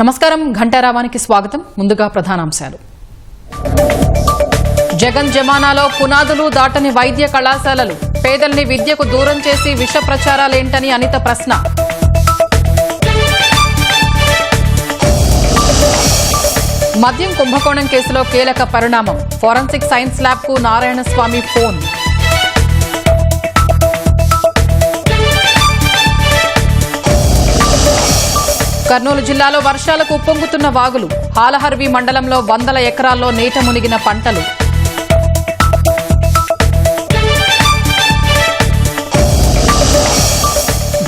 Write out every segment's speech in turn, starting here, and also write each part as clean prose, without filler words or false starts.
నమస్కారం ఘంటారావానికి స్వాగతం. ముందుగా ప్రధానాంశాలు. జగన్ జమానాలో పునాదులు దాటని వైద్య కళాశాలలు, పేదల్ని విద్యకు దూరం చేసి విష ప్రచారాలేంటని అనిత ప్రశ్న. మద్యం కుంభకోణం కేసులో కీలక పరిణామం, ఫోరెన్సిక్ సైన్స్ ల్యాబ్ కు నారాయణస్వామి ఫోన్. కర్నూలు జిల్లాలో వర్షాలకు ఉప్పొంగుతున్న వాగులు, హాలహర్వి మండలంలో వందల ఎకరాల్లో నీట మునిగిన పంటలు.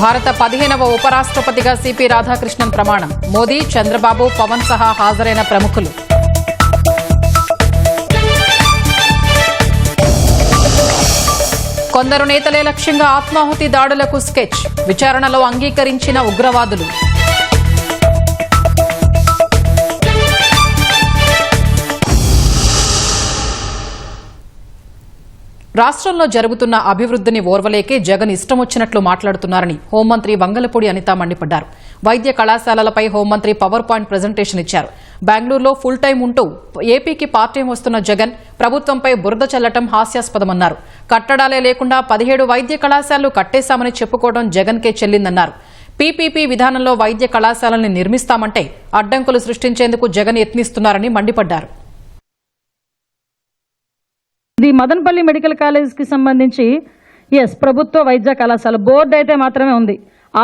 భారత 15వ ఉపరాష్ట్రపతిగా సిపి రాధాకృష్ణన్ ప్రమాణం, మోదీ, చంద్రబాబు, పవన్ సహా హాజరైన ప్రముఖులు. కొందరు నేతలే లక్ష్యంగా ఆత్మాహుతి దాడులకు స్కెచ్, విచారణలో అంగీకరించిన ఉగ్రవాదులు. రాష్ట్రంలో జరుగుతున్న అభివృద్ధిని ఓర్వలేకే జగన్ ఇష్టం వచ్చినట్లు మాట్లాడుతున్నారని హోంమంత్రి వంగలపూడి అనిత మండిపడ్డారు. వైద్య కళాశాలలపై హోంమంత్రి పవర్ పాయింట్ ప్రజెంటేషన్ ఇచ్చారు. బెంగళూరులో ఫుల్ టైం ఉంటూ ఏపీకి పార్ట్ టైం వస్తున్న జగన్ ప్రభుత్వంపై బురద చల్లటం హాస్యాస్పదమన్నారు. కట్టడాలే లేకుండా 17 వైద్య కళాశాలలు కట్టేశామని చెప్పుకోవడం జగన్కే చెల్లిందన్నారు. పీపీపీ విధానంలో వైద్య కళాశాలల్ని నిర్మిస్తామంటే అడ్డంకులు సృష్టించేందుకు జగన్ యత్నిస్తున్నారని మండిపడ్డారు. ఇది మదనపల్లి మెడికల్ కాలేజ్కి సంబంధించి ప్రభుత్వ వైద్య కళాశాల బోర్డు అయితే మాత్రమే ఉంది.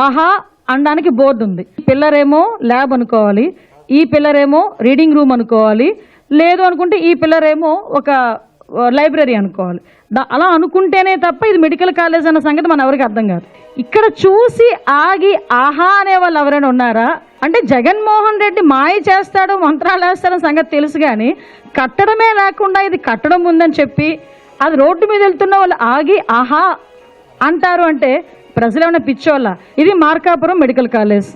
ఆహా అనడానికి బోర్డు ఉంది. పిల్లర్ ఏమో ల్యాబ్ అనుకోవాలి, ఈ పిల్లర్ ఏమో రీడింగ్ రూమ్ అనుకోవాలి, లేదు అనుకుంటే ఈ పిల్లర్ ఏమో ఒక లైబ్రరీ అనుకోవాలి. అలా అనుకుంటేనే తప్ప ఇది మెడికల్ కాలేజ్ అన్న సంగతి మన ఎవరికి అర్థం కాదు. ఇక్కడ చూసి ఆగి ఆహా అనే వాళ్ళు ఎవరైనా ఉన్నారా అంటే జగన్మోహన్ రెడ్డి మాయ చేస్తాడు, మంత్రాలు వేస్తాడని సంగతి తెలుసు. కానీ కట్టడమే లేకుండా ఇది కట్టడం ఉందని చెప్పి అది రోడ్డు మీద వెళ్తున్న వాళ్ళు ఆగి ఆహా అంటారు అంటే ప్రజలు ఏమైనా పిచ్చోళ్ళ? ఇది మార్కాపురం మెడికల్ కాలేజ్.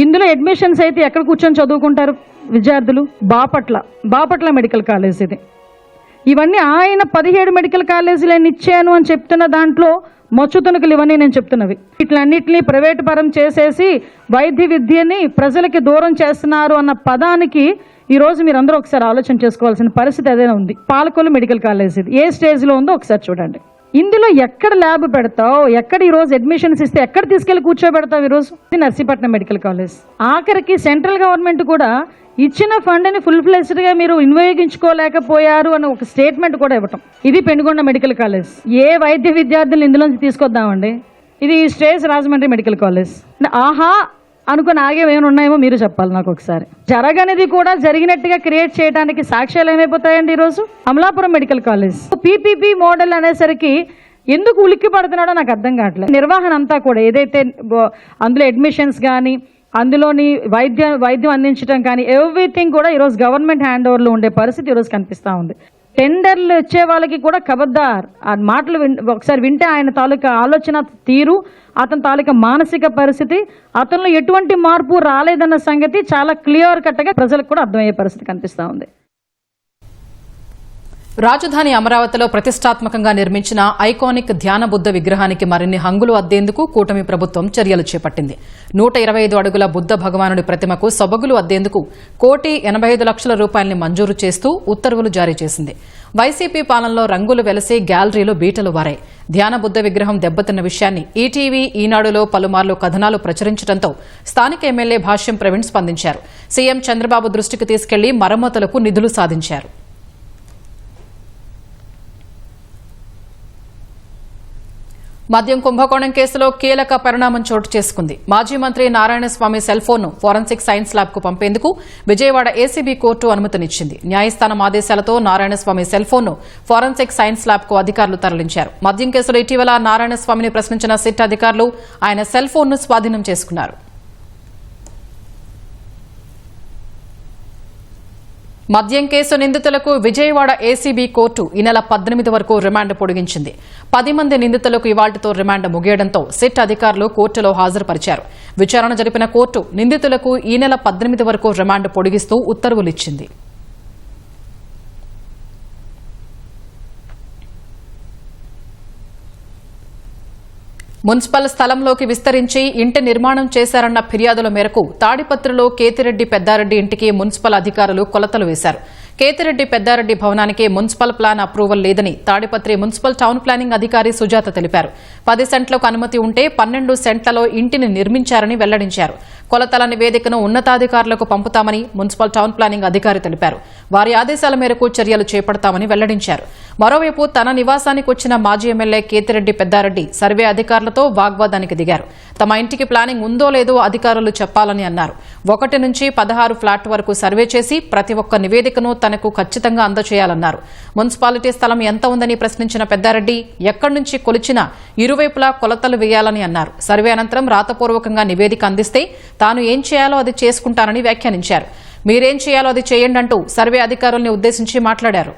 ఇందులో అడ్మిషన్స్ అయితే ఎక్కడ కూర్చొని చదువుకుంటారు విద్యార్థులు? బాపట్ల మెడికల్ కాలేజ్ ఇది. ఇవన్నీ ఆయన 17 మెడికల్ కాలేజీలను ఇచ్చాను అని చెప్తున్న దాంట్లో మచ్చుతునకలు ఇవన్నీ నేను చెప్తున్నవి. ఇట్లన్నింటినీ ప్రైవేటు పరం చేసేసి వైద్య విద్యని ప్రజలకి దూరం చేస్తున్నారు అన్న పదానికి ఈరోజు మీరు అందరూ ఒకసారి ఆలోచన చేసుకోవాల్సిన పరిస్థితి అదేనా ఉంది. పాలకొల్లు మెడికల్ కాలేజ్ ఇది ఏ స్టేజ్లో ఉందో ఒకసారి చూడండి. ఇందులో ఎక్కడ ల్యాబ్ పెడతావు, ఎక్కడ ఈరోజు అడ్మిషన్స్ ఇస్తే ఎక్కడ తీసుకెళ్లి కూర్చోబెడతావు? ఈరోజు నర్సీపట్నం మెడికల్ కాలేజ్. ఆఖరికి సెంట్రల్ గవర్నమెంట్ కూడా ఇచ్చిన ఫండ్ని ఫుల్ ఫ్లెజ్డ్గా మీరు వినియోగించుకోలేకపోయారు అని ఒక స్టేట్మెంట్ కూడా ఇవ్వటం. ఇది పెనుగొండ మెడికల్ కాలేజ్. ఏ వైద్య విద్యార్థులు ఇందులోంచి తీసుకొద్దామండి? ఇది స్టేజ్ రాజమండ్రి మెడికల్ కాలేజ్. ఆహా అనుకుని ఆగేమేమైనా ఉన్నాయేమో మీరు చెప్పాలి నాకు ఒకసారి. జరగనిది కూడా జరిగినట్టుగా క్రియేట్ చేయడానికి సాక్ష్యాలు ఏమైపోతాయండి ఈరోజు? Amalapuram medical college PPP model అనేసరికి ఎందుకు ఉలిక్కి పడుతున్నాడో నాకు అర్థం కావట్లేదు. నిర్వహణ అంతా కూడా ఏదైతే అందులో అడ్మిషన్స్ కానీ అందులోని వైద్యం అందించడం కానీ ఎవ్రీథింగ్ కూడా ఈరోజు గవర్నమెంట్ హ్యాండ్ ఓవర్లో ఉండే పరిస్థితి ఈరోజు కనిపిస్తూ ఉంది. టెండర్లు వచ్చే వాళ్ళకి కూడా ఖబర్దార్ ఆ మాటలు ఒకసారి వింటే ఆయన తాలూకా ఆలోచన తీరు, అతని తాలూకా మానసిక పరిస్థితి, అతనిలో ఎటువంటి మార్పు రాలేదన్న సంగతి చాలా క్లియర్ కట్గా ప్రజలకు కూడా అర్థమయ్యే పరిస్థితి కనిపిస్తూ ఉంది. రాజధాని అమరావతిలో ప్రతిష్టాత్మకంగా నిర్మించిన ఐకానిక్ ధ్యాన బుద్ధ విగ్రహానికి మరిన్ని హంగులు అద్దేందుకు కూటమి ప్రభుత్వం చర్యలు చేపట్టింది. 125 అడుగుల బుద్ధ భగవానుడి ప్రతిమకు సొబగులు అద్దేందుకు ₹185,00,000 మంజూరు చేస్తూ ఉత్తర్వులు జారీ చేసింది. వైసీపీ పాలనలో రంగులు వెలసి గ్యాలరీలో బీటలు వారాయి. ధ్యాన బుద్ధ విగ్రహం దెబ్బతిన్న విషయాన్ని ఈటీవీ, ఈనాడులో పలుమార్లు కథనాలు ప్రచురించడంతో స్థానిక ఎమ్మెల్యే భాష్యం ప్రవీణ్ స్పందించారు. సీఎం చంద్రబాబు దృష్టికి తీసుకెళ్లి మరమ్మతులకు నిధులు సాధించారు. మద్యం కుంభకోణం కేసులో కీలక పరిణామం చోటు చేసుకుంది. మాజీ మంత్రి నారాయణస్వామి సెల్ ఫోన్ను ఫోరెన్సిక్ సైన్స్ ల్యాబ్ కు పంపేందుకు విజయవాడ ఏసీబీ కోర్టు అనుమతినిచ్చింది. న్యాయస్థానం ఆదేశాలతో నారాయణస్వామి సెల్ ఫోన్ను ఫోరెన్సిక్ సైన్స్ ల్యాబ్ కు అధికారులు తరలించారు. మద్యం కేసులో ఇటీవల నారాయణస్వామిని ప్రశ్నించిన సిట్ అధికారులు ఆయన సెల్ ఫోన్ను స్వాధీనం చేసుకున్నారు. మద్యం కేసు నిందితులకు విజయవాడ ఏసీబీ కోర్టు ఈ నెల 18 వరకు రిమాండ్ పొడిగించింది. 10 మంది నిందితులకు ఇవాళ్టితో రిమాండ్ ముగియడంతో సిట్ అధికారులు కోర్టులో హాజరుపరిచారు. విచారణ జరిపిన కోర్టు నిందితులకు ఈ నెల 18 వరకు రిమాండ్ పొడిగిస్తూ ఉత్తర్వులిచ్చింది. మున్సిపల్ స్థలంలోకి విస్తరించి ఇంటి నిర్మాణం చేశారన్న ఫిర్యాదుల మేరకు తాడిపత్రిలో కేతిరెడ్డి పెద్దారెడ్డి ఇంటికి మున్సిపల్ అధికారులు కొలతలు వేశారు. కేతిరెడ్డి పెద్దారెడ్డి భవనానికి మున్సిపల్ ప్లాన్ అప్రూవల్ లేదని తాడిపత్రి మున్సిపల్ టౌన్ ప్లానింగ్ అధికారి సుజాత తెలిపారు. 10 సెంట్లకు అనుమతి ఉంటే 12 సెంట్లలో ఇంటిని నిర్మించారని వెల్లడించారు. కొలతల నివేదికను ఉన్నతాధికారులకు పంపుతామని మున్సిపల్ టౌన్ ప్లానింగ్ అధికారి తెలిపారు. వారి ఆదేశాల మేరకు చర్యలు చేపడతామని వెల్లడించారు. మరోవైపు తన నివాసానికి వచ్చిన మాజీ ఎమ్మెల్యే కేతిరెడ్డి పెద్దారెడ్డి సర్వే అధికారులతో వాగ్వాదానికి దిగారు. తమ ఇంటికి ప్లానింగ్ ఉందో లేదో అధికారులు చెప్పాలని అన్నారు. 1 నుంచి 16 ఫ్లాట్ వరకు సర్వే చేసి ప్రతి ఒక్క నివేదికను తనకు ఖచ్చితంగా అందజేయాలన్నారు. మున్సిపాలిటీ స్థలం ఎంత ఉందని ప్రశ్నించిన పెద్దారెడ్డి ఎక్కడి నుంచి కొలిచినా ఇరువైపులా కొలతలు వేయాలని అన్నారు. సర్వే అనంతరం రాతపూర్వకంగా నివేదిక అందిస్తే తాను ఏం చేయాలో అది చేసుకుంటానని వ్యాఖ్యానించారు. మీరేం చేయాలో అది చేయండి అంటూ సర్వే అధికారుల్ని ఉద్దేశించి మాట్లాడారు.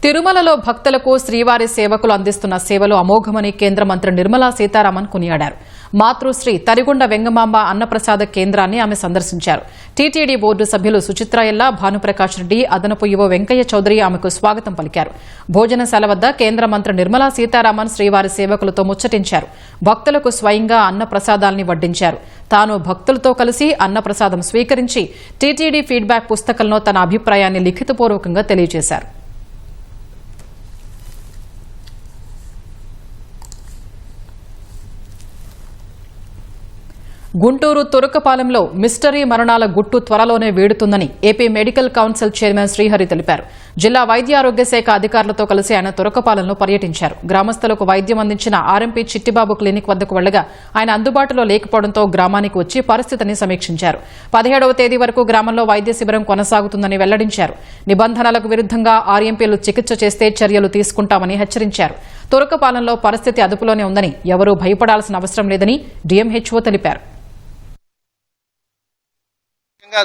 తిరుమలలో భక్తులకు శ్రీవారి సేవకులు అందిస్తున్న సేవలు అమోఘమని కేంద్ర మంత్రి నిర్మలా సీతారామన్ కొనియాడారు. మాతృశ్రీ తరిగొండ వెంగమాంబ అన్నప్రసాద కేంద్రాన్ని ఆమె సందర్శించారు. టీటీడీ బోర్డు సభ్యులు సుచిత్ర ఎల్లా, భానుప్రకాష్ రెడ్డి, అదనపు ఈవో వెంకయ్య చౌదరి ఆమెకు స్వాగతం పలికారు. భోజనశాల వద్ద కేంద్ర మంత్రి నిర్మలా సీతారామన్ శ్రీవారి సేవకులతో ముచ్చటించారు. భక్తులకు స్వయంగా అన్నప్రసాదాల్ని వడ్డించారు. తాను భక్తులతో కలిసి అన్నప్రసాదం స్వీకరించి టీటీడీ ఫీడ్బ్యాక్ పుస్తకంలో తన అభిప్రాయాన్ని లిఖితపూర్వకంగా తెలియజేశారు. గుంటూరు తురకపాలెంలో మిస్టరీ మరణాల గుట్టు త్వరలోనే వేడుతుందని AP medical council chairman Srihari తెలిపారు. జిల్లా వైద్య ఆరోగ్య శాఖ అధికారులతో కలిసి ఆయన తురకపాలెంలో పర్యటించారు. గ్రామస్తులకు వైద్యం అందించిన ఆర్ఎంపీ చిట్టిబాబు క్లినిక్ వద్దకు వెళ్లగా ఆయన అందుబాటులో లేకపోవడంతో గ్రామానికి వచ్చి పరిస్థితిని సమీక్షించారు. 17వ తేదీ వరకు గ్రామంలో వైద్య శిబిరం కొనసాగుతుందని వెల్లడించారు. నిబంధనలకు విరుద్దంగా ఆర్ఎంపీలు చికిత్స చేస్తే చర్యలు తీసుకుంటామని హెచ్చరించారు. తురకపాలెంలో పరిస్థితి అదుపులోనే ఉందని, ఎవరూ భయపడాల్సిన అవసరం లేదని డీఎంహెచ్ఓ తెలిపారు.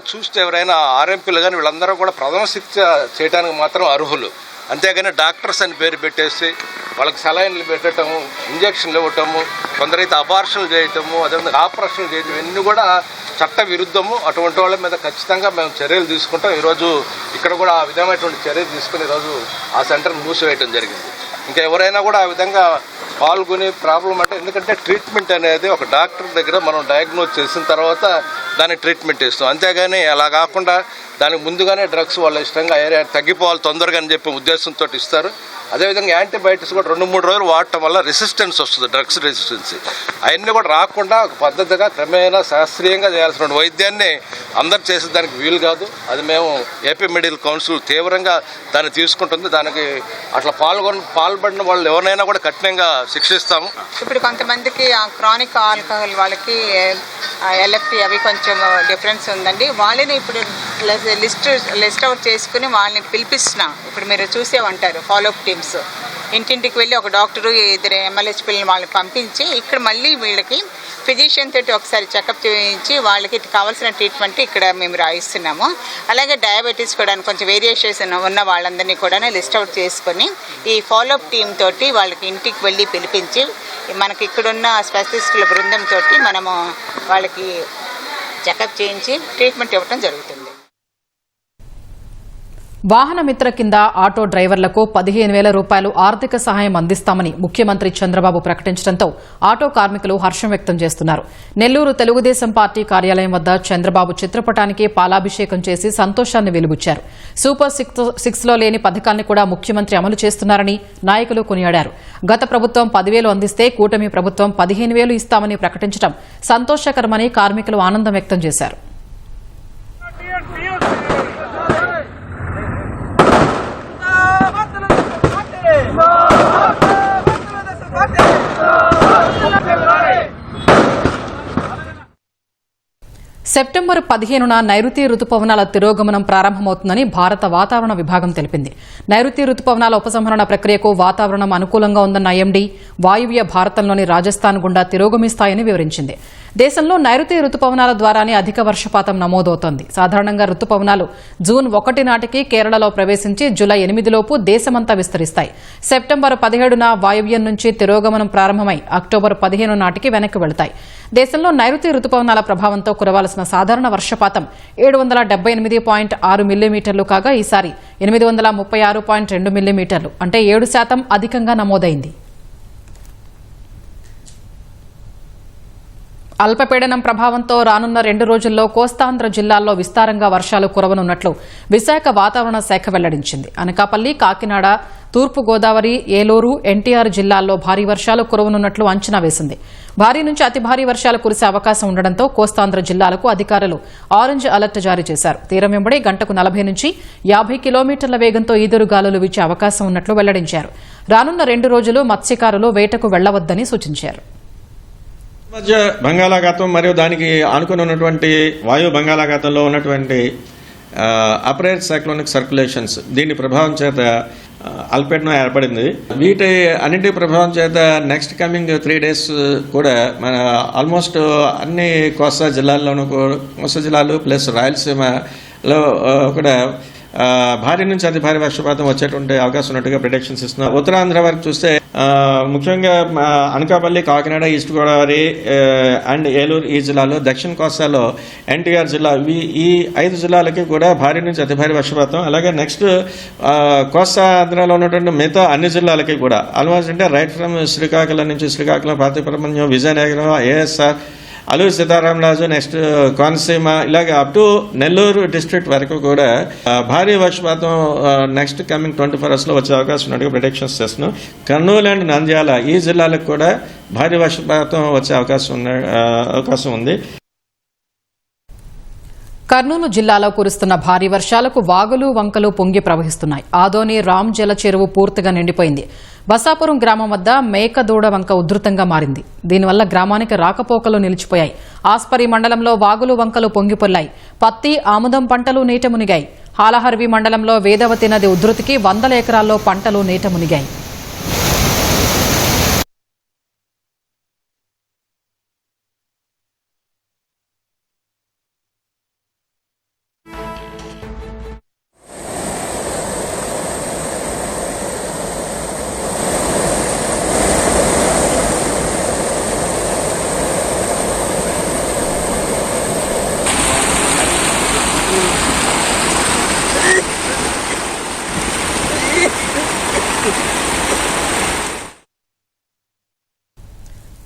చూస్తే ఎవరైనా ఆర్ఎంపీలు కానీ వీళ్ళందరూ కూడా ప్రథమ చికిత్స చేయడానికి మాత్రం అర్హులు. అంతేగాని డాక్టర్స్ అని పేరు పెట్టేసి వాళ్ళకి సలైన్లు పెట్టడము, ఇంజక్షన్లు ఇవ్వటము, కొందరైతే అబార్షన్లు చేయటము, అదేవిధంగా ఆపరేషన్లు చేయటం ఇవన్నీ కూడా చట్ట విరుద్ధము. అటువంటి వాళ్ళ మీద ఖచ్చితంగా మేము చర్యలు తీసుకుంటాం. ఈరోజు ఇక్కడ కూడా ఆ విధమైనటువంటి చర్యలు తీసుకుని ఈరోజు ఆ సెంటర్ని మూసివేయటం జరిగింది. ఇంకా ఎవరైనా కూడా ఆ విధంగా పాల్గొనే ప్రాబ్లం అంటే, ఎందుకంటే ట్రీట్మెంట్ అనేది ఒక డాక్టర్ దగ్గర మనం డయాగ్నోజ్ చేసిన తర్వాత దానికి ట్రీట్మెంట్ ఇస్తాం. అంతేగాని అలా కాకుండా దానికి ముందుగానే డ్రగ్స్ వాళ్ళ ఇష్టంగా తగ్గిపోవాలి తొందరగా అని చెప్పి ఉద్దేశంతో ఇస్తారు. అదేవిధంగా యాంటీబయాటిక్స్ కూడా 2-3 రోజులు వాడటం వల్ల రెసిస్టెన్స్ వస్తుంది, డ్రగ్స్ రెసిస్టెన్సీ. అవన్నీ కూడా రాకుండా ఒక పద్ధతిగా క్రమేణా శాస్త్రీయంగా చేయాల్సిన వైద్యాన్ని అందరు చేసేదానికి వీలు కాదు. అది మేము ఏపీ మెడికల్ కౌన్సిల్ తీవ్రంగా దాన్ని తీసుకుంటుంది. దానికి అట్లా పాల్పడిన వాళ్ళు ఎవరినైనా కూడా కఠినంగా శిక్షిస్తాము. ఇప్పుడు కొంతమందికి క్రానిక్ ఆల్కహాల్ వాళ్ళకి ఎల్ఎఫ్టీ అవి కొంచెం డిఫరెన్స్ ఉందండి. వాళ్ళని ఇప్పుడు లిస్ట్ అవుట్ చేసుకుని వాళ్ళని పిలిపిస్తున్నాం. ఇప్పుడు మీరు చూసే ఉంటారు ఫాలోఅప్ టీమ్స్ ఇంటింటికి వెళ్ళి ఒక డాక్టరు 2 MLH పిల్లలు వాళ్ళని పంపించి ఇక్కడ మళ్ళీ వీళ్ళకి ఫిజిషియన్ తోటి ఒకసారి చెకప్ చేయించి వాళ్ళకి కావాల్సిన ట్రీట్మెంట్ ఇక్కడ మేము రాయిస్తున్నాము. అలాగే డయాబెటీస్ కూడా కొంచెం వేరియేషన్ ఉన్న వాళ్ళందరినీ కూడా లిస్ట్ అవుట్ చేసుకొని ఈ ఫాలోఅప్ టీమ్ తోటి వాళ్ళకి ఇంటికి వెళ్ళి పిలిపించి మనకి ఇక్కడున్న స్పెషలిస్టుల బృందంతో మనము వాళ్ళకి చెకప్ చేయించి ట్రీట్మెంట్ ఇవ్వడం జరుగుతుంది. వాహన మిత్ర కింద ఆటో డ్రైవర్లకు 15,000 రూపాయలు ఆర్థిక సహాయం అందిస్తామని ముఖ్యమంత్రి చంద్రబాబు ప్రకటించడంతో ఆటో కార్మికులు హర్షం వ్యక్తం చేస్తున్నారు. నెల్లూరు తెలుగుదేశం పార్టీ కార్యాలయం వద్ద చంద్రబాబు చిత్రపటానికి పాలాభిషేకం చేసి సంతోషాన్ని వెలుబుచ్చారు. సూపర్ 6లో లేని పథకాన్ని కూడా ముఖ్యమంత్రి అమలు చేస్తున్నారని నాయకులు కొనియాడారు. గత ప్రభుత్వం 10,000 అందిస్తే కూటమి ప్రభుత్వం 15,000 ఇస్తామని ప్రకటించడం సంతోషకరమని కార్మికులు ఆనందం వ్యక్తం చేశారు. సెప్టెంబర్ 15న నైరుతి రుతుపవనాల తిరోగమనం ప్రారంభమవుతుందని భారత వాతావరణ విభాగం తెలిపింది. నైరుతి రుతుపవనాల ఉపసంహరణ ప్రక్రియకు వాతావరణం అనుకూలంగా ఉందన్న ఐఎండీ వాయువ్య భారతంలోని రాజస్థాన్ గుండా తిరోగమిస్తాయని వివరించింది. దేశంలో నైరుతి రుతుపవనాల ద్వారానే అధిక వర్షపాతం నమోదవుతోంది. సాధారణంగా రుతుపవనాలు జూన్ 1 నాటికి కేరళలో ప్రవేశించి జూలై 8 లోపు దేశమంతా విస్తరిస్తాయి. సెప్టెంబర్ 17న వాయువ్యం నుంచి తిరోగమనం ప్రారంభమై అక్టోబర్ 15 నాటికి వెనక్కి వెళతాయి. దేశంలో నైరుతి రుతుపవనాల ప్రభావంతో కురవాల్సిన సాధారణ వర్షపాతం 778.6 మిల్లీమీటర్లు కాగా ఈసారి 836.2 మిల్లీమీటర్లు అంటే 7% అధికంగా నమోదైంది. అల్పపీడనం ప్రభావంతో రానున్న 2 రోజుల్లో కోస్తాంధ్ర జిల్లాల్లో విస్తారంగా వర్షాలు కురవనున్నట్లు విశాఖ వాతావరణ శాఖ వెల్లడించింది. అనకాపల్లి, కాకినాడ, తూర్పు గోదావరి, ఏలూరు, ఎన్టీఆర్ జిల్లాల్లో భారీ వర్షాలు కురవనున్నట్లు అంచనా వేసింది. భారీ నుంచి అతి భారీ వర్షాలు కురిసే అవకాశం ఉండడంతో కోస్తాంధ్ర జిల్లాలకు అధికారులు ఆరెంజ్ అలర్ట్ జారీ చేశారు. తీరం వెంబడి గంటకు 40 నుంచి 50 కిలోమీటర్ల వేగంతో ఈదురుగాలులు వీచే అవకాశం ఉన్నట్లు వెల్లడించారు. రానున్న 2 రోజులు మత్స్యకారులు వేటకు వెళ్లవద్దని సూచించారు. మధ్య బంగాళాఖాతం మరియు దానికి ఆనుకుని ఉన్నటువంటి వాయు బంగాళాఖాతంలో ఉన్నటువంటి అప్పర్ ఎయిర్ సైక్లోనిక్ సర్క్యులేషన్స్ దీని ప్రభావం చేత అల్పపీడనం ఏర్పడింది. వీటి అన్నింటి ప్రభావం చేత నెక్స్ట్ కమింగ్ 3 days కూడా మన ఆల్మోస్ట్ అన్ని కోస్తా జిల్లాల్లోనూ కోస్తా జిల్లాలు ప్లస్ రాయలసీమలో కూడా భారీ నుంచి అతి భారీ వర్షపాతం వచ్చేటువంటి అవకాశం ఉన్నట్టుగా ప్రిడిక్షన్స్ ఇస్తున్నారు. ఉత్తరాంధ్ర వరకు చూస్తే ముఖ్యంగా అనకాపల్లి, కాకినాడ, ఈస్ట్ గోదావరి అండ్ ఏలూరు ఈ జిల్లాలో, దక్షిణ కోస్తాలో ఎన్టీఆర్ జిల్లా ఈ 5 జిల్లాలకి కూడా భారీ నుంచి అతి భారీ వర్షపాతం. అలాగే నెక్స్ట్ కోస్తా ఆంధ్రాలో ఉన్నటువంటి మిగతా అన్ని జిల్లాలకి కూడా ఆల్మోస్ట్ అంటే రైట్ ఫ్రమ్ శ్రీకాకుళం నుంచి శ్రీకాకుళం, పార్తీపురం, విజయనగరం, ఏఎస్ఆర్, అల్లూరి సీతారామరాజు, నెక్స్ట్ కోనసీమ ఇలాగే అప్ టు నెల్లూరు డిస్ట్రిక్ట్ వరకు కూడా భారీ వర్షపాతం నెక్స్ట్ కమింగ్ 24 hours లో వచ్చే అవకాశం ఉన్నట్టుగా ప్రిడిక్షన్స్ చేస్తున్నాం. కర్నూలు అండ్ నంద్యాల ఈ జిల్లాలకు కూడా భారీ వర్షపాతం వచ్చే అవకాశం ఉంది. కర్నూలు జిల్లాలో కురుస్తున్న భారీ వర్షాలకు వాగులు, వంకలు పొంగి ప్రవహిస్తున్నాయి. ఆదోని రామ్ జల చెరువు పూర్తిగా నిండిపోయింది. బసాపురం గ్రామం వద్ద మేకదూడ వంక ఉధృతంగా మారింది. దీనివల్ల గ్రామానికి రాకపోకలు నిలిచిపోయాయి. ఆస్పరి మండలంలో వాగులు, వంకలు పొంగిపొల్లాయి. పత్తి, ఆముదం పంటలు నీట మునిగాయి. హాలహర్వి మండలంలో వేదవతి నది ఉధృతికి 100 ఎకరాల్లో పంటలు నీట మునిగాయి.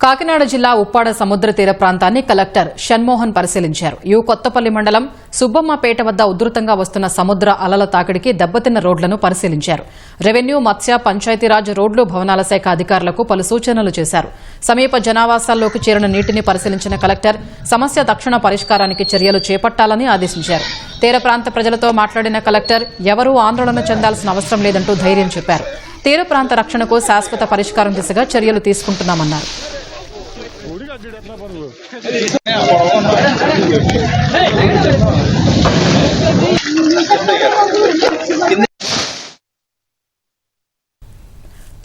కాకినాడ జిల్లా ఉప్పాడ సముద్ర తీర ప్రాంతాన్ని కలెక్టర్ షణ్మోహన్ పరిశీలించారు. కొత్తపల్లి మండలం సుబ్బమ్మపేట వద్ద ఉధృతంగా వస్తున్న సముద్ర అలల తాకిడికి దెబ్బతిన్న రోడ్లను పరిశీలించారు. రెవెన్యూ, మత్స్య, పంచాయతీరాజ్, రోడ్లు, భవనాల శాఖ అధికారులకు పలు సూచనలు చేశారు. సమీప జనావాసాల్లోకి చేరిన నీటిని పరిశీలించిన కలెక్టర్ సమస్య తక్షణ పరిష్కారానికి చర్యలు చేపట్టాలని ఆదేశించారు. తీర ప్రాంత ప్రజలతో మాట్లాడిన కలెక్టర్ ఎవరూ ఆందోళన చెందాల్సిన అవసరం లేదంటూ ధైర్యం చెప్పారు. తీర ప్రాంత రక్షణకు శాశ్వత పరిష్కారం దిశగా చర్యలు తీసుకుంటున్నామన్నారు.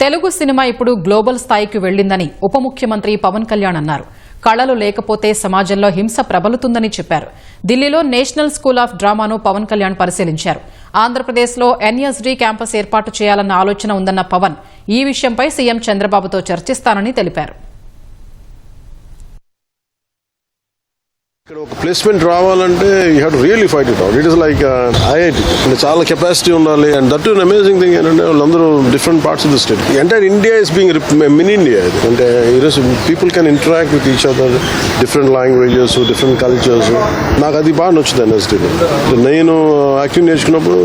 తెలుగు సినిమా ఇప్పుడు గ్లోబల్ స్థాయికి వెళ్లిందని ఉప ముఖ్యమంత్రి పవన్ కళ్యాణ్ అన్నారు. కళలు లేకపోతే సమాజంలో హింస ప్రబలుతుందని చెప్పారు. ఢిల్లీలో నేషనల్ స్కూల్ ఆఫ్ డ్రామాను పవన్ కళ్యాణ్ పరిశీలించారు. ఆంధ్రప్రదేశ్లో ఎన్ఎస్డీ క్యాంపస్ ఏర్పాటు చేయాలన్న ఆలోచన ఉందన్న పవన్ ఈ విషయంపై సీఎం చంద్రబాబుతో చర్చిస్తానని తెలిపారు. ఇక్కడ ఒక ప్లేస్మెంట్ రావాలంటే you have to really fight it out. It is like IIT అంటే చాలా కెపాసిటీ ఉండాలి. And that is amazing thing ఏంటంటే వాళ్ళందరూ different parts of the state. Entire India is being mini India. అంటే ఈరోజు people can interact with each other, different languages, different cultures. నాకు అది బాగా నచ్చుతుంది ఎన్ఎస్డీలో. నేను యాక్టింగ్ నేర్చుకున్నప్పుడు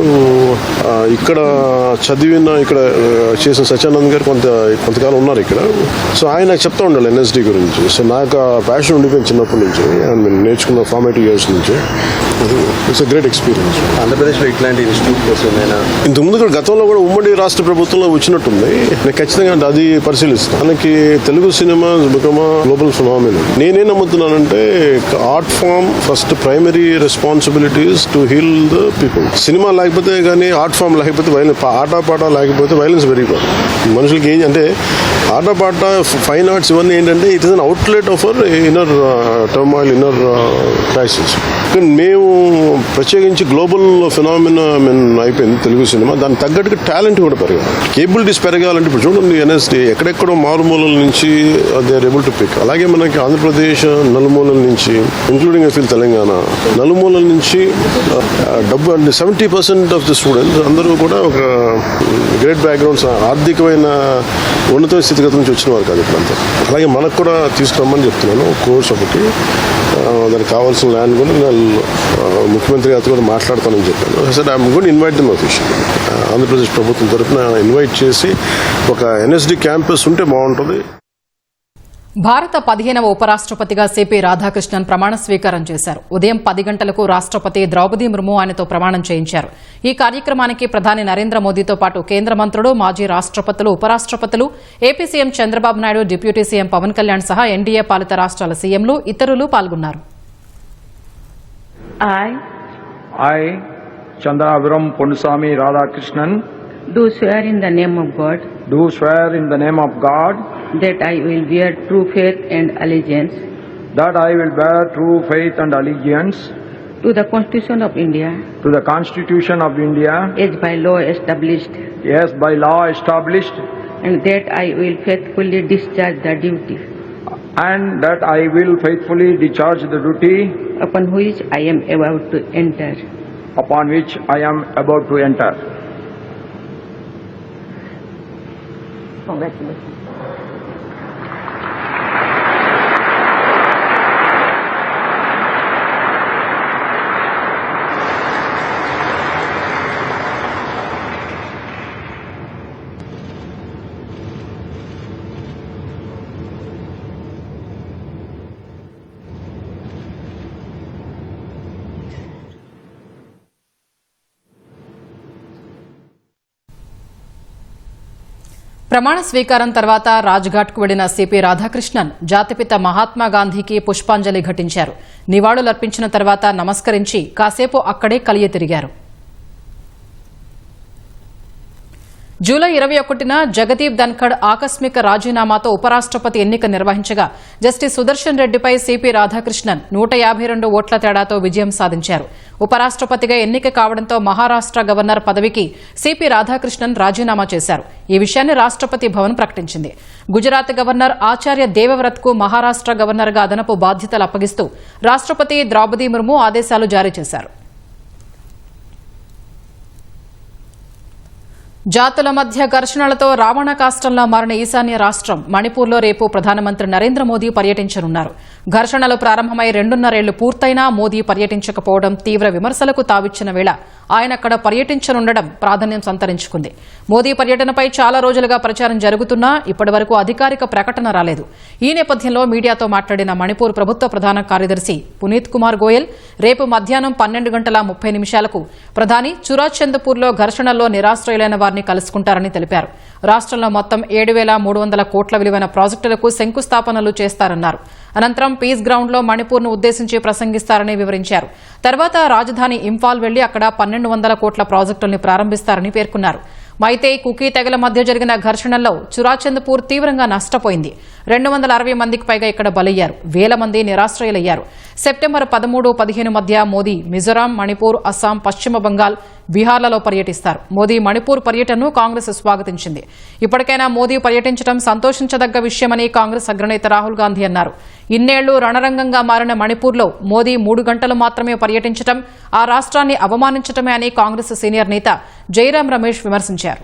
ఇక్కడ చదివిన ఇక్కడ చేసిన సత్యానంద్ గారు కొంతకాలం ఉన్నారు ఇక్కడ. సో ఆయన నాకు చెప్తా ఉండాలి ఎన్ఎస్డీ గురించి. సో నాకు ఆ ప్యాషన్ ఉండిపోయింది చిన్నప్పటి నుంచి. నేర్చుకున్న ఫార్మేటివ్ ఇయర్స్ నుంచి. It's great experience. ఆంధ్రప్రదేశ్లో ఇట్లాంటి ఇన్స్టిట్యూట్ కోసం ఇంతకుముందు కూడా గతంలో కూడా ఉమ్మడి రాష్ట్ర ప్రభుత్వంలో వచ్చినట్టుంది. నేను ఖచ్చితంగా అది పరిశీలిస్తాను. మనకి Telugu cinema become global phenomenon. నేనేం నమ్ముతున్నానంటే art form first primary responsibilities to heal the people. Cinema లేకపోతే కానీ ఆర్ట్ ఫామ్ లేకపోతే వైలెన్స్, ఆటపాట లేకపోతే వైలెన్స్ పెరిగిపోదు. మనుషులకి ఏం అంటే ఆటపాట ఫైన్ ఆర్ట్స్ ఇవన్నీ ఏంటంటే it is an outlet of our inner turmoil, inner crisis. మేము ప్రత్యేకించి గ్లోబల్ ఫినామినా అయిపోయింది తెలుగు సినిమా. దానికి తగ్గట్టుగా టాలెంట్ కూడా పెరగాలి, కేబిలిటీస్ పెరగాలంటే ఇప్పుడు చూడండి ఎన్ఎస్డి ఎక్కడెక్కడో మారుమూలల నుంచి they are able to pick. అలాగే మనకి ఆంధ్రప్రదేశ్ నలుమూలల నుంచి ఇంక్లూడింగ్ ఐ ఫీల్ తెలంగాణ నలుమూలల నుంచి డబ్బు అంటే 70% ఆఫ్ ది స్టూడెంట్స్ అందరూ కూడా ఒక గ్రేట్ బ్యాక్గ్రౌండ్స్, ఆర్థికమైన ఉన్నత స్థితిగతి నుంచి వచ్చిన వారు కాదు ఇప్పుడంతా. అలాగే మనకు కూడా తీసుకురమ్మని చెప్తున్నాను కోర్స్ ఒకటి. దానికి కావాల్సిన ల్యాండ్ కూడా నేను ముఖ్యమంత్రి గారితో కూడా మాట్లాడతానని చెప్పాను. Sir I'm going to invite them official. Andhra Pradesh ప్రభుత్వం తరఫున ఇన్వైట్ చేసి ఒక ఎన్ఎస్డి క్యాంపస్ ఉంటే బాగుంటుంది. భారత 15వ ఉపరాష్ట్రపతిగా సిపి రాధాకృష్ణన్ ప్రమాణ స్వీకారం చేశారు. ఉదయం 10 గంటలకు రాష్ట్రపతి ద్రౌపది ముర్ము ఆయనతో ప్రమాణం చేయించారు. ఈ కార్యక్రమానికి ప్రధాని నరేంద్ర మోదీతో పాటు కేంద్ర మంత్రులు, మాజీ రాష్ట్రపతులు, ఉపరాష్ట్రపతులు, AP CM Chandrababu Naidu, deputy CM Pawan Kalyan సహా ఎన్డీఏ పాలిత రాష్ట్రాల సీఎంలు, ఇతరులు పాల్గొన్నారు. I, Chandraviram Ponnusamy Radhakrishnan, do swear in the name of God do swear in the name of God that I will bear true faith and allegiance that I will bear true faith and allegiance to the Constitution of India to the Constitution of India as by law established, as by law established, and that I will faithfully discharge the duty and that I will faithfully discharge the duty upon which I am about to enter. Congratulations. ప్రమాణ స్వీకారం తర్వాత రాజ్ఘాట్కు వెళ్లిన CP Radhakrishnan జాతిపిత మహాత్మా గాంధీకి పుష్పాంజలి ఘటించారు. నివాళులర్పించిన తర్వాత నమస్కరించి కాసేపు అక్కడే కలియ తిరిగారు. జూలై 21న జగదీప్ ధన్ఖడ్ ఆకస్మిక రాజీనామాతో ఉపరాష్ట్రపతి ఎన్నిక నిర్వహించగా జస్టిస్ సుదర్శన్ రెడ్డిపై సిపి రాధాకృష్ణన్ 152 ఓట్ల తేడాతో విజయం సాధించారు. ఉపరాష్ట్రపతిగా ఎన్నిక కావడంతో మహారాష్ట్ర గవర్నర్ పదవికి సిపి రాధాకృష్ణన్ రాజీనామా చేశారు. ఈ విషయాన్ని రాష్ట్రపతి భవన్ ప్రకటించింది. గుజరాత్ గవర్నర్ ఆచార్య దేవవ్రత్కు మహారాష్ట్ర గవర్నర్గా అదనపు బాధ్యతలు అప్పగిస్తూ రాష్ట్రపతి ద్రౌపది ముర్ము ఆదేశాలు జారీ చేశారు. జాతుల మధ్య ఘర్షణలతో రావణ కాష్టంలా మారిన ఈశాన్య రాష్ట్రం మణిపూర్లో రేపు ప్రధానమంత్రి నరేంద్ర మోదీ పర్యటించనున్నారు. ఘర్షణలు ప్రారంభమై 2.5 ఏళ్లు పూర్తయినా మోదీ పర్యటించకపోవడం తీవ్ర విమర్శలకు తావిచ్చిన వేళ ఆయన అక్కడ పర్యటించనుండడం ప్రాధాన్యం సంతరించుకుంది. మోదీ పర్యటనపై చాలా రోజులుగా ప్రచారం జరుగుతున్నా ఇప్పటివరకు అధికారిక ప్రకటన రాలేదు. ఈ నేపథ్యంలో మీడియాతో మాట్లాడిన మణిపూర్ ప్రభుత్వ ప్రధాన కార్యదర్శి పునీత్ కుమార్ గోయల్ రేపు మధ్యాహ్నం 12:30 ప్రధాని చురాచంద్పూర్లో ఘర్షణల్లో నిరాశ్రయులైన వారిని కలుసుకుంటారని తెలిపారు. రాష్ట్రంలో మొత్తం 7,300 కోట్ల విలువైన ప్రాజెక్టులకు శంకుస్థాపనలు చేస్తారన్నారు. అనంతరం పీస్ గ్రౌండ్లో మణిపూర్ను ఉద్దేశించి ప్రసంగిస్తారని వివరించారు. తర్వాత రాజధాని ఇంఫాల్ వెళ్లి అక్కడ 1,200 కోట్ల ప్రాజెక్టుల్ని ప్రారంభిస్తారని పేర్కొన్నారు. మైతేయ్ కుకీ తెగల మధ్య జరిగిన ఘర్షణల్లో చురాచంద్పూర్ తీవ్రంగా నష్టపోయింది. 260 మందికి పైగా ఇక్కడ బలయ్యారు. వేల మంది నిరాశ్రయులయ్యారు. సెప్టెంబర్ 13-15 మధ్య మోదీ మిజోరాం, మణిపూర్, అస్సాం, పశ్చిమ బంగాల్, బీహార్లలో పర్యటిస్తారు. మోదీ మణిపూర్ పర్యటనను కాంగ్రెస్ స్వాగతించింది. ఇప్పటికైనా మోదీ పర్యటించడం సంతోషించదగ్గ విషయమని కాంగ్రెస్ అగ్రనేత రాహుల్ గాంధీ అన్నారు. ఇన్నేళ్లు రణరంగంగా మారిన మణిపూర్లో మోదీ 3 గంటలు మాత్రమే పర్యటించడం ఆ రాష్ట్రాన్ని అవమానించడమే అని కాంగ్రెస్ సీనియర్ నేత జైరాం రమేష్ విమర్శించారు.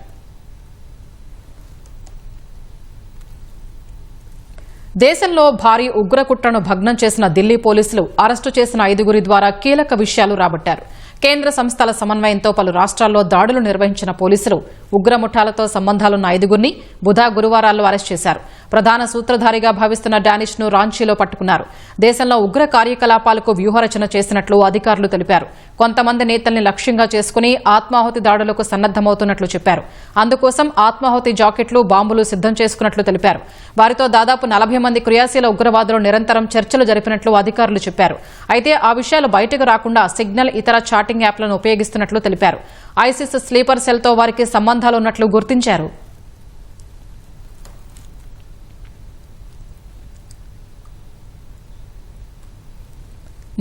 దేశంలో భారీ ఉగ్రకుట్రను భగ్నం చేసిన ఢిల్లీ పోలీసులు అరెస్టు చేసిన 5 ద్వారా కీలక విషయాలు రాబట్టారు. కేంద్ర సంస్థల సమన్వయంతో పలు రాష్ట్రాల్లో దాడులు నిర్వహించిన పోలీసులు ఉగ్ర ముఠాలతో సంబంధాలున్న 5గురిని గురువారాల్లో అరెస్ట్ చేశారు. ప్రధాన సూత్రధారిగా భావిస్తున్న డానిష్ ను రాంచీలో పట్టుకున్నారు. దేశంలో ఉగ్ర కార్యకలాపాలకు వ్యూహరచన చేసినట్లు అధికారులు తెలిపారు. కొంతమంది నేతల్ని లక్ష్యంగా చేసుకుని ఆత్మాహుతి దాడులకు సన్నద్దమవుతున్నట్లు చెప్పారు. అందుకోసం ఆత్మాహుతి జాకెట్లు, బాంబులు సిద్దం చేసుకున్నట్లు తెలిపారు. వారితో దాదాపు 40 మంది క్రియాశీల ఉగ్రవాదులు నిరంతరం చర్చలు జరిపినట్లు అధికారులు చెప్పారు. అయితే ఆ విషయాలు బయటకు రాకుండా సిగ్నల్, ఇతర చాటింగ్ యాప్లను ఉపయోగిస్తున్నట్లు తెలిపారు. ఐసిస్ స్లీపర్ సెల్తో వారికి సంబంధాలున్నట్లు గుర్తించారు.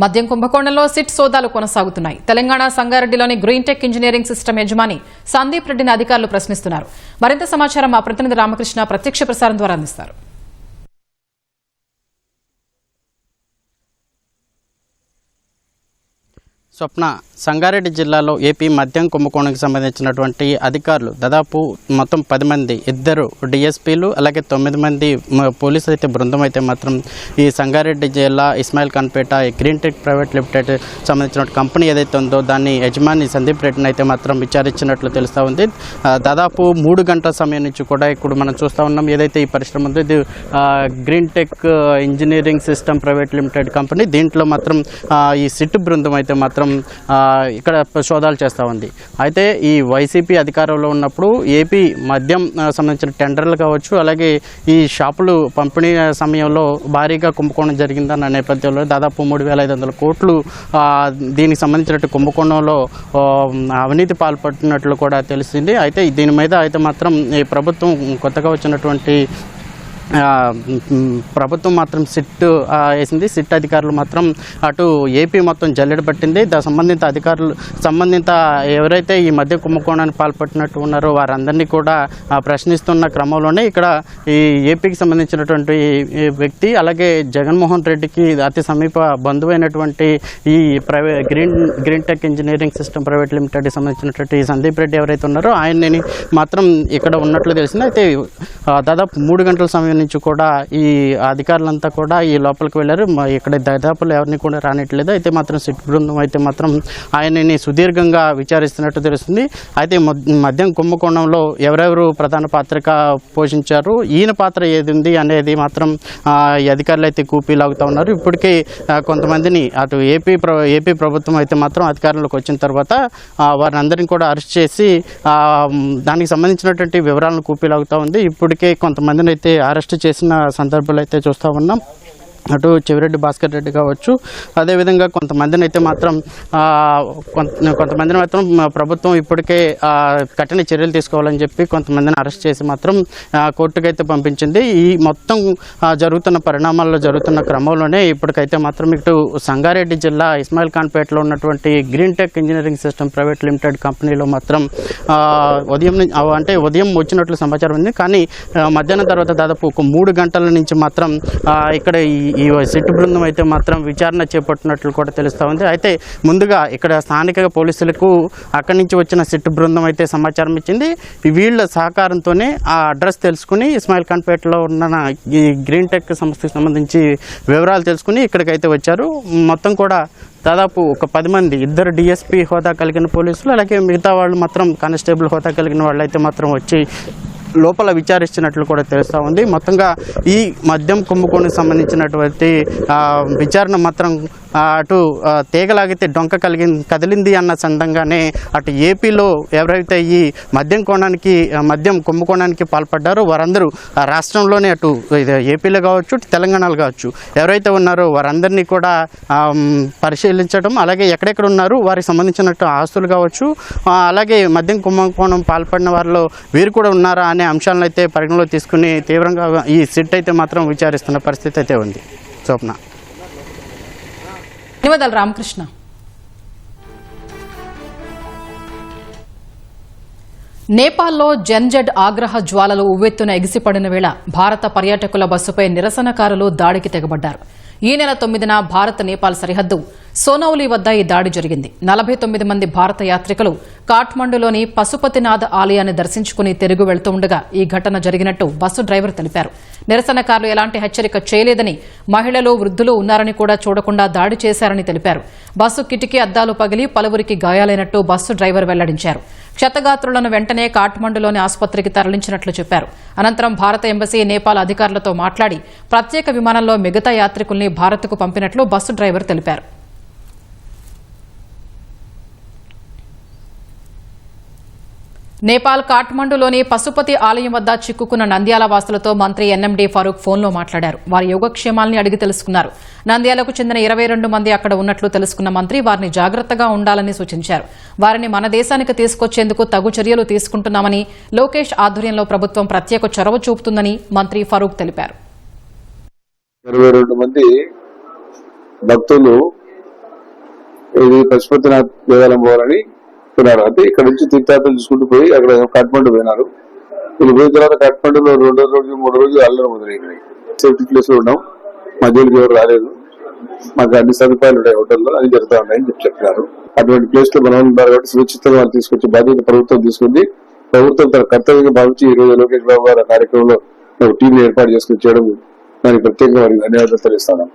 మద్యం కుంభకోణంలో సిట్ సోదాలు కొనసాగుతున్నాయి. తెలంగాణ సంగారెడ్డిలోని గ్రీన్ టెక్ ఇంజనీరింగ్ సిస్టమ్ యజమాని సందీప్ రెడ్డిని అధికారులు ప్రశ్నిస్తున్నారు. మరింత సమాచారం మా ప్రతినిధి రామకృష్ణ ప్రత్యక్ష ప్రసారం ద్వారా అందిస్తారు. స్వప్న, సంగారెడ్డి జిల్లాలో ఏపీ మద్యం కుంభకోణానికి సంబంధించినటువంటి అధికారులు దాదాపు మొత్తం 10 మంది, 2 డిఎస్పీలు అలాగే 9 మంది పోలీసులు అయితే బృందం అయితే మాత్రం ఈ సంగారెడ్డి జిల్లా Ismail Khanpet green tech private limited సంబంధించిన కంపెనీ ఏదైతే ఉందో దాన్ని యజమాని సందీప్ రెడ్డిని అయితే మాత్రం విచారించినట్లు తెలుస్తూ ఉంది. దాదాపు 3 గంటల సమయం నుంచి కూడా ఇప్పుడు మనం చూస్తూ ఉన్నాం. ఏదైతే ఈ పరిశ్రమ ఉందో ఇది green Tech Engineering system private limited company. దీంట్లో మాత్రం ఈ సిట్ బృందం అయితే మాత్రం ఇక్కడ సోదాలు చేస్తూ ఉంది. అయితే ఈ వైసీపీ అధికారంలో ఉన్నప్పుడు ఏపీ మద్యం సంబంధించిన టెండర్లు కావచ్చు, అలాగే ఈ షాపులు పంపిణీ సమయంలో భారీగా కుంభకోణం జరిగిందన్న నేపథ్యంలో దాదాపు 3,500 కోట్లు దీనికి సంబంధించిన కుంభకోణంలో అవినీతి పాల్పడుతున్నట్లు కూడా తెలిసింది. అయితే దీని మీద అయితే మాత్రం ఈ ప్రభుత్వం కొత్తగా వచ్చినటువంటి ప్రభుత్వం మాత్రం సిట్ వేసింది. సిట్ అధికారులు మాత్రం అటు ఏపీ మొత్తం జల్లెడ పట్టింది. సంబంధిత ఎవరైతే ఈ మధ్య కుంభకోణానికి పాల్పట్టినట్టు ఉన్నారో వారందరినీ కూడా ప్రశ్నిస్తున్న క్రమంలోనే ఇక్కడ ఈ ఏపీకి సంబంధించినటువంటి వ్యక్తి, అలాగే జగన్మోహన్ రెడ్డికి అతి సమీప బంధువైనటువంటి ఈ green Tech Engineering system private లిమిటెడ్కి సంబంధించినటువంటి సందీప్ రెడ్డి ఎవరైతే ఉన్నారో ఆయన్ని మాత్రం ఇక్కడ ఉన్నట్లు తెలిసింది. అయితే దాదాపు 3 గంటల సమయం నుంచి కూడా ఈ అధికారులంతా కూడా ఈ లోపలికి వెళ్ళారు. ఇక్కడ దాదాపులో ఎవరిని కూడా రానిట్లేదు. అయితే మాత్రం సిట్ బృందం అయితే మాత్రం ఆయనని సుదీర్ఘంగా విచారిస్తున్నట్టు తెలుస్తుంది. అయితే మద్యం కుంభకోణంలో ఎవరెవరు ప్రధాన పాత్ర పోషించారు, ఈయన పాత్ర ఏది ఉంది అనేది మాత్రం ఈ అధికారులు అయితే కూపీలాగుతూ ఉన్నారు. ఇప్పటికే కొంతమందిని అటు ఏపీ ప్రభుత్వం అయితే మాత్రం అధికారంలోకి వచ్చిన తర్వాత వారిని అందరినీ కూడా అరెస్ట్ చేసి దానికి సంబంధించినటువంటి వివరాలను కూపీలాగుతూ ఉంది. ఇప్పటికే కొంతమందిని అయితే అరెస్ట్ చేసిన సందర్భాలు అయితే చూస్తూ ఉన్నాం. అటు చెవిరెడ్డి భాస్కర్ రెడ్డి కావచ్చు, అదేవిధంగా కొంతమందిని అయితే మాత్రం ప్రభుత్వం ఇప్పటికే కఠిన చర్యలు తీసుకోవాలని చెప్పి కొంతమందిని అరెస్ట్ చేసి మాత్రం కోర్టుకైతే పంపించింది. ఈ మొత్తం జరుగుతున్న పరిణామాల్లో జరుగుతున్న క్రమంలోనే ఇప్పటికైతే మాత్రం ఇటు సంగారెడ్డి జిల్లా ఇస్మాయిల్ ఖాన్పేటలో ఉన్నటువంటి green Tech Engineering system private limited కంపెనీలో మాత్రం ఉదయం వచ్చినట్లు సమాచారం ఉంది. కానీ మధ్యాహ్నం తర్వాత దాదాపు ఒక 3 గంటల నుంచి మాత్రం ఇక్కడ ఈ సిట్ బృందం అయితే మాత్రం విచారణ చేపట్టినట్లు కూడా తెలుస్తూ ఉంది. అయితే ముందుగా ఇక్కడ స్థానిక పోలీసులకు అక్కడి నుంచి వచ్చిన సిట్ బృందం అయితే సమాచారం ఇచ్చింది. వీళ్ళ సహకారంతోనే ఆ అడ్రస్ తెలుసుకుని ఇస్మాయిల్ ఖాన్పేటలో ఉన్న ఈ గ్రీన్ టెక్ సంస్థకు సంబంధించి వివరాలు తెలుసుకుని ఇక్కడికైతే వచ్చారు. మొత్తం కూడా దాదాపు ఒక 10 మంది, 2 డిఎస్పీ హోదా కలిగిన పోలీసులు, అలాగే మిగతా వాళ్ళు మాత్రం కానిస్టేబుల్ హోదా కలిగిన వాళ్ళు అయితే మాత్రం వచ్చి లోపల విచారిస్తున్నట్లు కూడా తెలుస్తూ ఉంది. మొత్తంగా ఈ మద్యం కుంభకోణానికి సంబంధించినటువంటి విచారణ మాత్రం అటు తీగలాగితే డొంక కదిలింది అన్న సందంగానే అటు ఏపీలో ఎవరైతే ఈ మద్యం కుంభకోణానికి పాల్పడ్డారో వారందరూ రాష్ట్రంలోనే అటు ఏపీలో కావచ్చు, తెలంగాణలో కావచ్చు, ఎవరైతే ఉన్నారో వారందరినీ కూడా పరిశీలించడం, అలాగే ఎక్కడెక్కడ ఉన్నారు వారికి సంబంధించినట్టు ఆస్తులు కావచ్చు, అలాగే మద్యం కుంభకోణం పాల్పడిన వారిలో వీరు కూడా ఉన్నారా అనే అంశాలను అయితే పరిగణలో తీసుకుని తీవ్రంగా ఈ సిట్ అయితే మాత్రం విచారిస్తున్న పరిస్థితి అయితే ఉంది. స్వప్న. ధన్యవాదాలు రామకృష్ణ. నేపాల్లో జన్జెడ్ ఆగ్రహ జ్వాలలు ఉవ్వెత్తున ఎగిసిపడిన వేళ భారత పర్యాటకుల బస్సుపై నిరసనకారులు దాడికి తెగబడ్డారు. ఈ నెల 9న భారత్ నేపాల్ సరిహద్దు సోనౌలి వద్ద ఈ దాడి జరిగింది. 49 మంది భారత యాత్రికులు కాఠ్మండులోని పశుపతినాథ్ ఆలయాన్ని దర్శించుకుని తిరుగు వెళ్తుండగా ఈ ఘటన జరిగినట్టు బస్సు డ్రైవర్ తెలిపారు. నిరసనకారులు ఎలాంటి హెచ్చరిక చేయలేదని, మహిళలు, వృద్ధులు ఉన్నారని కూడా చూడకుండా దాడి చేశారని తెలిపారు. బస్సు కిటికీ అద్దాలు పగిలి పలువురికి గాయాలైనట్టు బస్సు డ్రైవర్ వెల్లడించారు. క్షతగాత్రులను వెంటనే కాఠ్మండులోని ఆసుపత్రికి తరలించినట్లు చెప్పారు. అనంతరం భారత ఎంబసీ, నేపాల్ అధికారులతో మాట్లాడి ప్రత్యేక విమానంలో మిగతా యాత్రికుల్ని భారత్కు పంపినట్లు బస్సు డ్రైవర్ తెలిపారు. నేపాల్ కాఠ్మండులోని పశుపతి ఆలయం వద్ద చిక్కుకున్న నంద్యాల వాసులతో మంత్రి ఎన్ఎండి ఫరూక్ ఫోన్లో మాట్లాడారు. వారి యోగక్షేమాల్ని అడిగి తెలుసుకున్నారు. నంద్యాలకు చెందిన 22 మంది అక్కడ ఉన్నట్లు తెలుసుకున్న మంత్రి వారిని జాగ్రత్తగా ఉండాలని సూచించారు. వారిని మన దేశానికి తీసుకొచ్చేందుకు తగు చర్యలు తీసుకుంటున్నామని, లోకేష్ ఆధ్వర్యంలో ప్రభుత్వం ప్రత్యేక చొరవ చూపుతుందని మంత్రి ఫరూక్ తెలిపారు. 22 మంది భక్తులు ఇది పశుపతినాథ్ దేవాలయం పోవాలని పోయినారు. అంటే ఇక్కడ నుంచి తీర్థయాత్రలు చూసుకుంటూ పోయి అక్కడ కాఠ్మండు పోయినారు. వీళ్ళు పోయిన తర్వాత కాఠ్మండులో 2 రోజు 3 రోజులు అల్లరి మొదలైనాయి. సేఫ్టీ ప్లేస్ లో ఉన్నాం, మా జోలికి ఎవరు రాలేదు, మాకు అన్ని సదుపాయాలు ఉన్నాయి, హోటల్లో అన్ని జరుగుతూ ఉన్నాయని చెప్పారు. అటువంటి ప్లేస్ లో మనం ఉన్నారు కాబట్టి సురక్షితంగా వాళ్ళు తీసుకొచ్చి బాధ్యత ప్రభుత్వం తీసుకుంది. ప్రభుత్వం తన కర్తవ్యంగా భావించి ఈ రోజు లోకేష్ బాబు గారు కార్యక్రమంలో టీంని ఏర్పాటు చేసుకుని చేయడం దానికి ప్రత్యేకంగా వారికి ధన్యవాదాలు తెలుస్తున్నాం.